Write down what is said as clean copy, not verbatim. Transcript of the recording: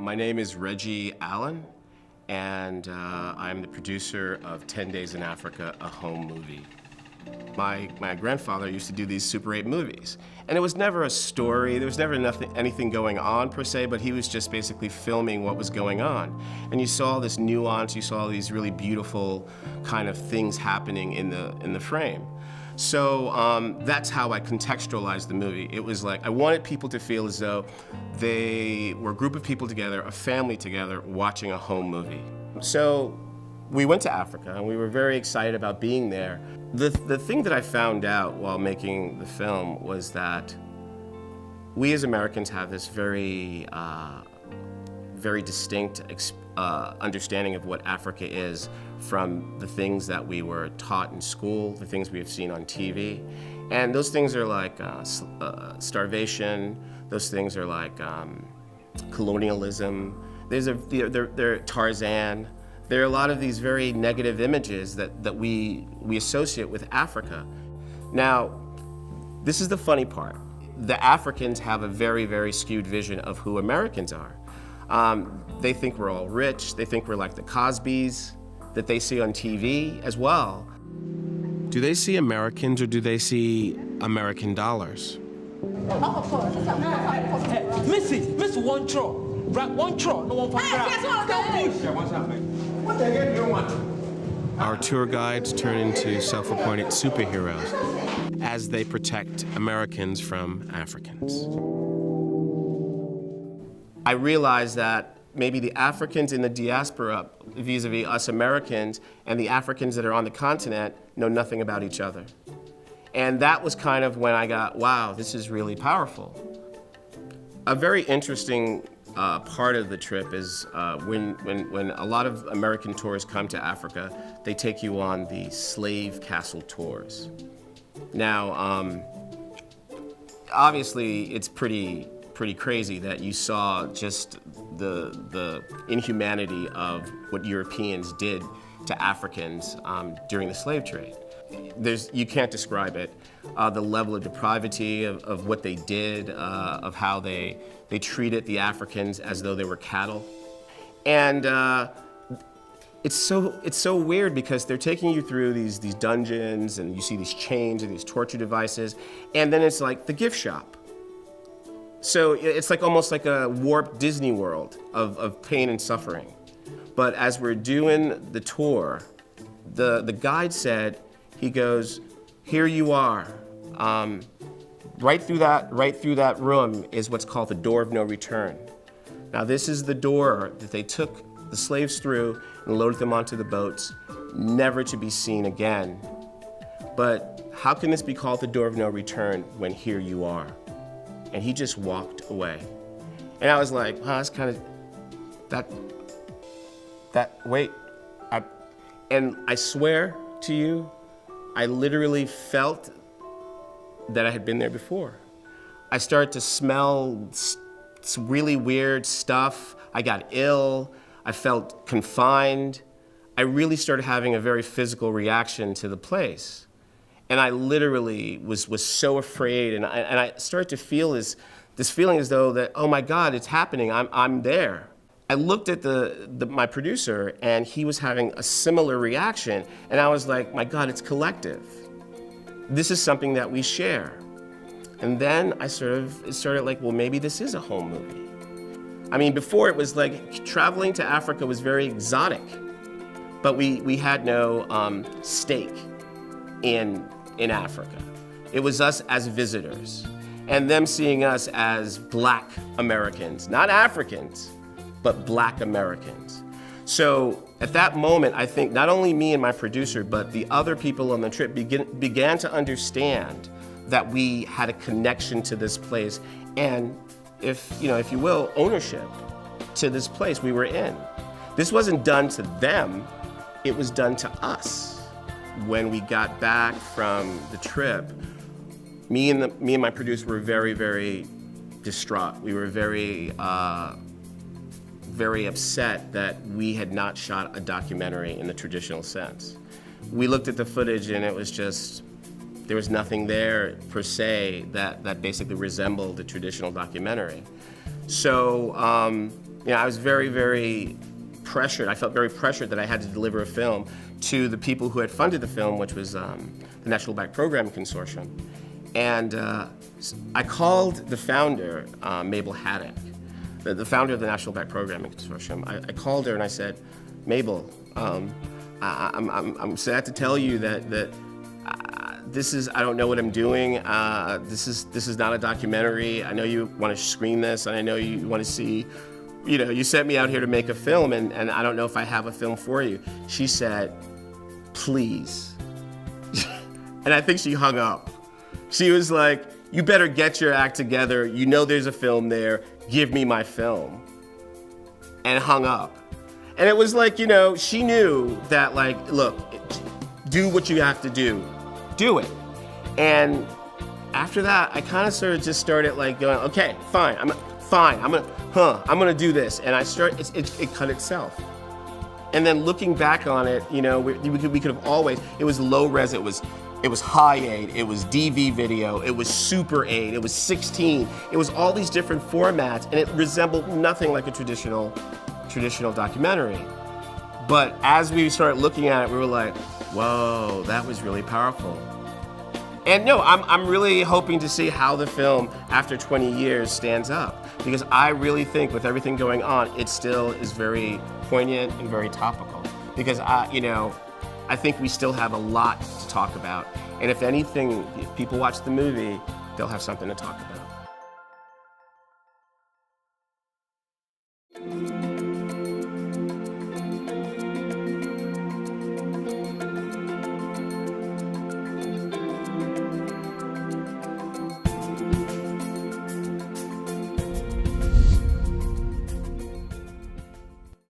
My name is Regi Allen, and I'm the producer of 10 Days in Africa, a home movie. My grandfather used to do these Super 8 movies, and it was never a story, there was never anything going on per se, but he was just basically filming what was going on. And you saw this nuance, you saw these really beautiful kind of things happening in the frame. So that's how I contextualized the movie. It was like, I wanted people to feel as though they were a group of people together, a family together, watching a home movie. So we went to Africa, and we were very excited about being there. The thing that I found out while making the film was that we as Americans have this very distinct understanding of what Africa is from the things that we were taught in school, the things we have seen on TV. And those things are like starvation, those things are like colonialism, they're Tarzan. There are a lot of these very negative images that we associate with Africa. Now, this is the funny part. The Africans have a very, very skewed vision of who Americans are. They think we're all rich, they think we're like the Cosbys that they see on TV as well. Do they see Americans or do they see American dollars? Miss one throw. One throw, no one for what the hell do you want? Our tour guides turn into self-appointed superheroes as they protect Americans from Africans. I realized that maybe the Africans in the diaspora vis-a-vis us Americans and the Africans that are on the continent know nothing about each other. And that was kind of when I got, wow, this is really powerful. A very interesting part of the trip is when a lot of American tourists come to Africa, they take you on the slave castle tours. Now, obviously, it's pretty crazy that you saw just the inhumanity of what Europeans did to Africans during the slave trade. You can't describe it. The level of depravity of what they did, of how they treated the Africans as though they were cattle. And it's so weird because they're taking you through these dungeons and you see these chains and these torture devices, and then it's like the gift shop. So it's like almost like a warped Disney World of pain and suffering. But as we're doing the tour, the guide said, he goes, here you are. Right through that room is what's called the door of no return. Now this is the door that they took the slaves through and loaded them onto the boats, never to be seen again. But how can this be called the door of no return when here you are? And he just walked away. And I was like, wow, that's kind of, wait. And I swear to you, I literally felt that I had been there before. I started to smell some really weird stuff. I got ill. I felt confined. I really started having a very physical reaction to the place. And I literally was so afraid, and I started to feel this feeling as though that, oh my God, it's happening, I'm there. I looked at my producer, and he was having a similar reaction, and I was like, my God, it's collective. This is something that we share. And then it started like, well, maybe this is a home movie. I mean, before it was like, traveling to Africa was very exotic, but we had no stake in Africa. It was us as visitors, and them seeing us as Black Americans, not Africans, but Black Americans. So at that moment, I think not only me and my producer, but the other people on the trip began to understand that we had a connection to this place and, if you will, ownership to this place we were in. This wasn't done to them, it was done to us. When we got back from the trip, me and my producer were very, very distraught. We were very upset that we had not shot a documentary in the traditional sense. We looked at the footage and it was just, there was nothing there per se that basically resembled a traditional documentary. So You know, I was very, very pressured. I felt very pressured that I had to deliver a film to the people who had funded the film, which was the National Black Programming Consortium. And I called the founder, Mabel Haddock, the founder of the National Black Programming Consortium. I called her and I said, Mabel, I'm sad to tell you that this is, I don't know what I'm doing. This is not a documentary. I know you want to screen this, and I know you want to see, you know, you sent me out here to make a film, and I don't know if I have a film for you. She said, please. And I think she hung up. She was like, you better get your act together. You know there's a film there. Give me my film. And hung up. And it was like, you know, she knew that, like, look, do what you have to do. Do it. And after that, I kind of sort of just started like going, okay, fine, I'm gonna do this. And it cut itself. And then looking back on it, you know, we could have always, it was low res, it was high 8, it was DV video, it was Super 8, it was 16, it was all these different formats, and it resembled nothing like a traditional documentary. But as we started looking at it, we were like, whoa, that was really powerful. And no, I'm really hoping to see how the film, after 20 years, stands up. Because I really think with everything going on, it still is very poignant and very topical. Because I think we still have a lot to talk about. And if anything, if people watch the movie, they'll have something to talk about.